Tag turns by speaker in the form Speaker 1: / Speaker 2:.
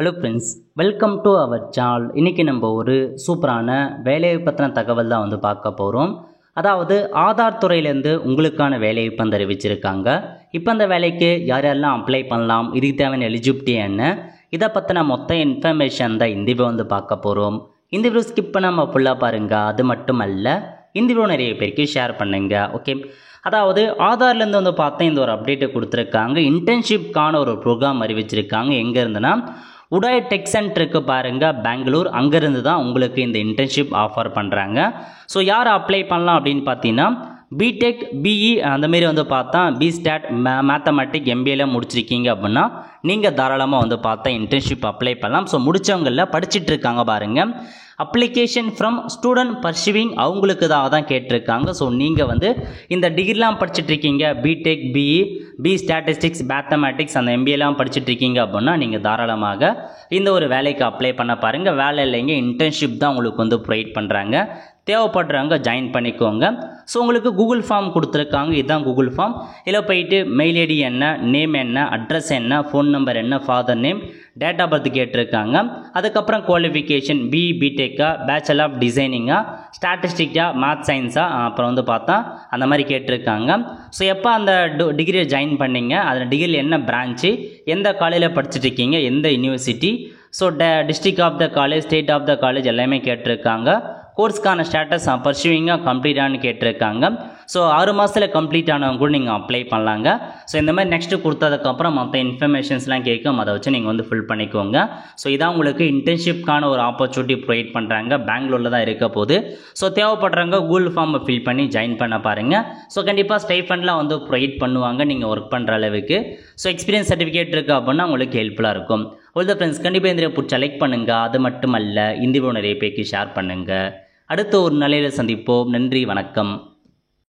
Speaker 1: Hello friends, welcome to our channel. இன்றைக்கி நம்ம ஒரு சூப்பரான வேலையை பற்றின தகவல் தான் பார்க்க போகிறோம். அதாவது ஆதார் துறையிலேருந்து உங்களுக்கான வேலைவாய்ப்பு அறிவிச்சிருக்காங்க. இப்போ அந்த வேலைக்கு யார் யாரெல்லாம் அப்ளை பண்ணலாம், இதுக்கு தேவையான எலிஜிபிலிட்டி என்ன, இதை பற்றின மொத்த இன்ஃபர்மேஷன் தான் இந்த வீடியோ பார்க்க போகிறோம். இந்த வீடியோ ஸ்கிப் பண்ணாமல் ஃபுல்லாக பாருங்கள். அது மட்டும் அல்ல, இந்த வீடியோ நிறைய பேருக்கு ஷேர் பண்ணுங்கள். ஓகே, அதாவது ஆதார்லேருந்து பார்த்தா இந்த ஒரு அப்டேட்டை கொடுத்துருக்காங்க. இன்டர்ன்ஷிப்கான ஒரு ப்ரோக்ராம் அறிவிச்சிருக்காங்க. எங்கே இருந்துன்னா உடாய் டெக் சென்டருக்கு பாருங்கள், பெங்களூர். அங்கேருந்து தான் உங்களுக்கு இந்த இன்டர்ன்ஷிப் ஆஃபர் பண்ணுறாங்க. ஸோ யார் அப்ளை பண்ணலாம் அப்படின்னு பார்த்தீங்கன்னா பிடெக், பிஇ அந்தமாரி பார்த்தா பிஸ்டாட், மேத்தமெட்டிக், எம்பிஏல முடிச்சிருக்கீங்க அப்படின்னா நீங்கள் தாராளமாக பார்த்தா இன்டர்ன்ஷிப் அப்ளை பண்ணலாம். ஸோ முடித்தவங்களில் படிச்சுட்டு இருக்காங்க பாருங்கள். அப்ளிகேஷன் ஃப்ரம் ஸ்டூடெண்ட் பர்சிவிங் அவங்களுக்கு தான் கேட்டிருக்காங்க. ஸோ நீங்கள் இந்த டிகிரிலாம் படிச்சுட்ருக்கீங்க, BTech, BE, B statistics, mathematics, அந்த எம்பிஏலாம் படிச்சுட்ருக்கீங்க அப்படின்னா நீங்கள் தாராளமாக இந்த ஒரு வேலைக்கு அப்ளை பண்ண பாருங்கள். வேலை இல்லைங்க, இன்டர்ன்ஷிப் தான் உங்களுக்கு ப்ரொவைட் பண்ணுறாங்க. தேவைப்படுறவங்க ஜாயின் பண்ணிக்கோங்க. ஸோ உங்களுக்கு கூகுள் ஃபார்ம் கொடுத்துருக்காங்க. இதுதான் கூகுள் ஃபார்ம். இதில் போயிட்டு மெயில் ஐடி என்ன, நேம் என்ன, அட்ரஸ் என்ன, ஃபோன் நம்பர் என்ன, father name, date of birth கேட்டிருக்காங்க. அதுக்கப்புறம் குவாலிஃபிகேஷன் பிஇ, பிடெக்கா, பேச்சுலர் ஆஃப் டிசைனிங்கா, ஸ்டாட்டிஸ்டிக்கா, மேத் சயின்ஸா, அப்புறம் பார்த்தா அந்த மாதிரி கேட்டிருக்காங்க. ஸோ எப்போ அந்த டிகிரியை ஜாயின் பண்ணீங்க, அதில் டிகிரியில் என்ன பிரான்ச்சு, எந்த காலேஜில் படிச்சுட்ருக்கீங்க, எந்த university, so district of the college, state of the college எல்லாமே கேட்டிருக்காங்க. கோர்ஸ்க்கான ஸ்டேட்டஸ் பர்சிவிங்காக கம்ப்ளீட்டானு கேட்டிருக்காங்க. ஸோ 6 மாதத்தில் கம்ப்ளீட் ஆனவங்க கூட நீங்கள் அப்ளை பண்ணலாங்க. ஸோ இந்த மாதிரி நெக்ஸ்ட்டு கொடுத்ததுக்கப்புறம் மற்ற இன்ஃபர்மேஷன்ஸ்லாம் கேட்கும், அதை வச்சு நீங்கள் ஃபில் பண்ணிக்கோங்க. ஸோ இதான் உங்களுக்கு இன்டர்ன்ஷிப்கான ஒரு ஆப்பர்ச்சுனிட்டி ப்ரொவைட் பண்ணுறாங்க. பெங்களூரில் தான் இருக்க போகுது. ஸோ தேவைப்படுறவங்க கூகுள் ஃபார்மை ஃபில் பண்ணி ஜாயின் பண்ண பாருங்கள். ஸோ கண்டிப்பாக ஸ்டைஃபண்ட்லாம் ப்ரொவைட் பண்ணுவாங்க நீங்கள் ஒர்க் பண்ணுற அளவுக்கு. ஸோ எக்ஸ்பீரியன்ஸ் சர்டிஃபிகேட் இருக்குது அப்படின்னா உங்களுக்கு ஹெல்ப்ஃபுல்லாக இருக்கும். ஒரு ஃப்ரெண்ட்ஸ், கண்டிப்பாக இந்த பிடிச்ச லைக் பண்ணுங்கள். அது மட்டும் அல்ல, இந்த வீடியோ நிறைய பேருக்கு ஷேர் பண்ணுங்கள். அடுத்த ஒரு நிலையில் சந்திப்போம். நன்றி, வணக்கம்.